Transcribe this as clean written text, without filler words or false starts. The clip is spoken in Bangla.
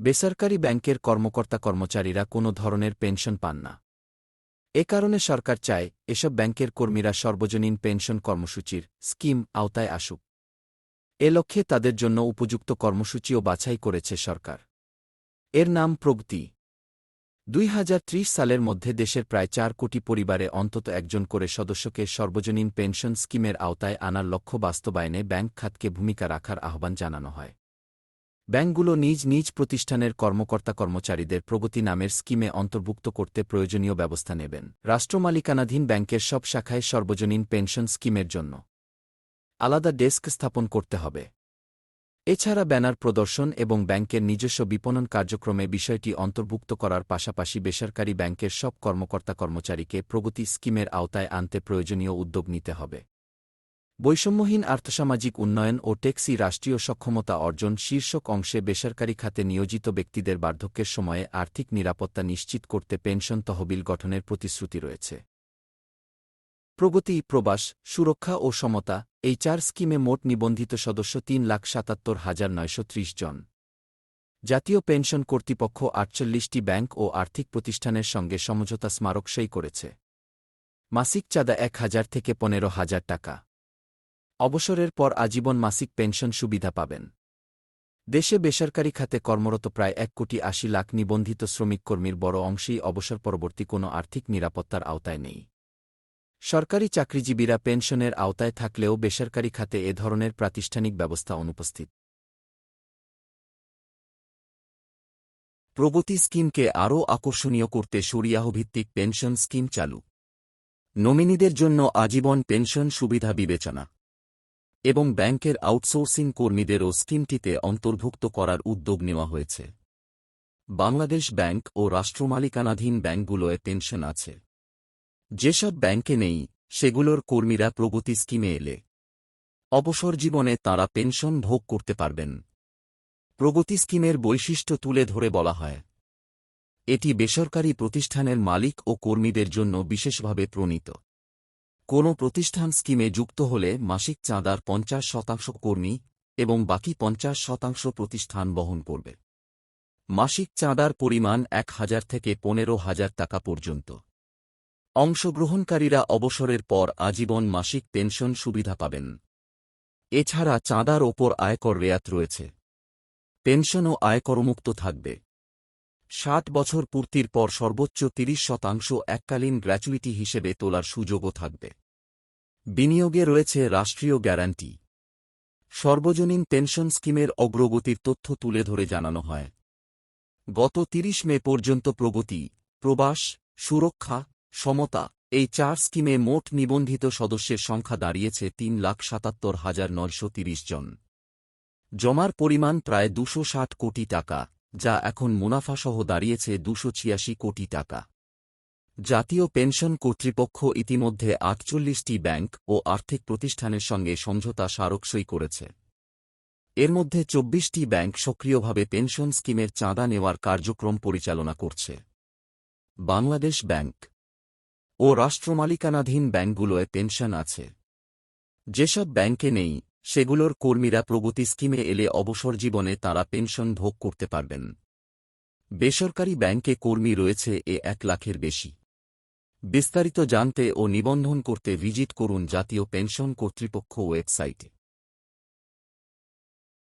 বেসরকারি ব্যাংকের কর্মকর্তা-কর্মচারীরা কোনো ধরনের পেনশন পান না। এ কারণে সরকার চায়, এসব ব্যাংকের কর্মীরা সর্বজনীন পেনশন কর্মসূচির স্কিম আওতায় আসুক। এ লক্ষ্যে তাদের জন্য উপযুক্ত কর্মসূচিও বাছাই করেছে সরকার। এর নাম প্রগতি। ২০৩০ সালের মধ্যে দেশের প্রায় ৪ কোটি পরিবারে অন্তত একজন করে সদস্যকে সর্বজনীন পেনশন স্কিমের আওতায় আনার লক্ষ্য বাস্তবায়নে ব্যাংক খাতকে ভূমিকা রাখার আহ্বান জানানো হয়। ব্যাংকগুলো নিজ নিজ প্রতিষ্ঠানের কর্মকর্তা-কর্মচারীদের প্রগতি নামের স্কিমে অন্তর্ভুক্ত করতে প্রয়োজনীয় ব্যবস্থা নেবেন। রাষ্ট্রমালিকানাধীন ব্যাংকের সব শাখায় সর্বজনীন পেনশন স্কিমের জন্য আলাদা ডেস্ক স্থাপন করতে হবে। এছাড়া ব্যানার প্রদর্শন এবং ব্যাংকের নিজস্ব বিপণন কার্যক্রমে বিষয়টি অন্তর্ভুক্ত করার পাশাপাশি বেসরকারি ব্যাংকের সব কর্মকর্তা-কর্মচারীকে প্রগতি স্কিমের আওতায় আনতে প্রয়োজনীয় উদ্যোগ নিতে হবে। বৈষম্যহীন আর্থসামাজিক উন্নয়ন ও টেকসই রাষ্ট্রীয় সক্ষমতা অর্জন শীর্ষক অংশে বেসরকারি খাতে নিয়োজিত ব্যক্তিদের বার্ধক্যের সময়ে আর্থিক নিরাপত্তা নিশ্চিত করতে পেনশন তহবিল গঠনের প্রতিশ্রুতি রয়েছে। প্রগতি, প্রবাস, সুরক্ষা ও সমতা এই ৪ স্কিমে মোট নিবন্ধিত সদস্য ৩,৭৭,৯৩০ জন। জাতীয় পেনশন কর্তৃপক্ষ ৪৮টি ব্যাংক ও আর্থিক প্রতিষ্ঠানের সঙ্গে সমঝোতা স্মারক সই করেছে। মাসিক চাঁদা ১,০০০ থেকে ১৫,০০০ টাকা। অবসরের পর আজীবন মাসিক পেনশন সুবিধা পাবেন। দেশে বেসরকারি খাতে কর্মরত প্রায় ১,৮০,০০,০০০ নিবন্ধিত শ্রমিক কর্মীর বড় অংশই অবসর পরবর্তী কোনো আর্থিক নিরাপত্তার আওতায় নেই। সরকারি চাকরিজীবীরা পেনশনের আওতায় থাকলেও বেসরকারি খাতে এ ধরনের প্রাতিষ্ঠানিক ব্যবস্থা অনুপস্থিত। প্রগতি স্কিমকে আরও আকর্ষণীয় করতে শরিয়াহভিত্তিক পেনশন স্কিম চালু। নমিনিদের জন্য আজীবন পেনশন সুবিধা বিবেচনা এবং ব্যাংকের আউটসোর্সিং কর্মীদেরও স্কিমটিতে অন্তর্ভুক্ত করার উদ্যোগ নেওয়া হয়েছে। বাংলাদেশ ব্যাংক ও রাষ্ট্রমালিকানাধীন ব্যাংকগুলোয় পেনশন আছে। যেসব ব্যাংকে নেই, সেগুলোর কর্মীরা প্রগতি স্কিমে এলে অবসর জীবনে তাঁরা পেনশন ভোগ করতে পারবেন। প্রগতি স্কিমের বৈশিষ্ট্য তুলে ধরে বলা হয়, এটি বেসরকারি প্রতিষ্ঠানের মালিক ও কর্মীদের জন্য বিশেষভাবে প্রণীত। কোনো প্রতিষ্ঠান স্কিমে যুক্ত হলে মাসিক চাঁদার ৫০% কর্মী এবং বাকি ৫০% প্রতিষ্ঠান বহন করবে। মাসিক চাঁদার পরিমাণ ১,০০০ থেকে ১৫,০০০ টাকা পর্যন্ত। অংশগ্রহণকারীরা অবসরের পর আজীবন মাসিক পেনশন সুবিধা পাবেন। এছাড়া চাঁদার ওপর আয়কর রেয়াত রয়েছে। পেনশনও আয়করমুক্ত থাকবে। ৬০ বছর পূর্তির পর সর্বোচ্চ ৩০% এককালীন গ্র্যাচুইটি হিসেবে তোলার সুযোগও থাকবে। বিনিয়োগে রয়েছে রাষ্ট্রীয় গ্যারান্টি। সর্বজনীন পেনশন স্কিমের অগ্রগতির তথ্য তুলে ধরে জানানো হয়, গত ৩০ মে পর্যন্ত প্রগতি, প্রবাস, সুরক্ষা, সমতা এই ৪ স্কিমে মোট নিবন্ধিত সদস্যের সংখ্যা দাঁড়িয়েছে ৩,৭৭,৯৩০ জন। জমার পরিমাণ প্রায় ২৬০ কোটি টাকা, যা এখন মুনাফাসহ দাঁড়িয়েছে ২৮৬ কোটি টাকা। জাতীয় পেনশন কর্তৃপক্ষ ইতিমধ্যে ৪৮টি ব্যাংক ও আর্থিক প্রতিষ্ঠানের সঙ্গে সমঝোতা স্মারক সই করেছে। এর মধ্যে ২৪টি ব্যাংক সক্রিয়ভাবে পেনশন স্কিমের চাঁদা নেওয়ার কার্যক্রম পরিচালনা করছে। বাংলাদেশ ব্যাংক ও রাষ্ট্রমালিকানাধীন ব্যাংকগুলোয় পেনশন আছে। যেসব ব্যাংকে নেই, সেগুলোর কর্মীরা প্রগতি স্কিমে এলে অবসর জীবনে তাঁরা পেনশন ভোগ করতে পারবেন। বেসরকারি ব্যাংকে কর্মী রয়েছে ১ লাখের বেশি। বিস্তারিত জানতে ও নিবন্ধন করতে ভিজিট করুন জাতীয় পেনশন কর্তৃপক্ষ ওয়েবসাইটে।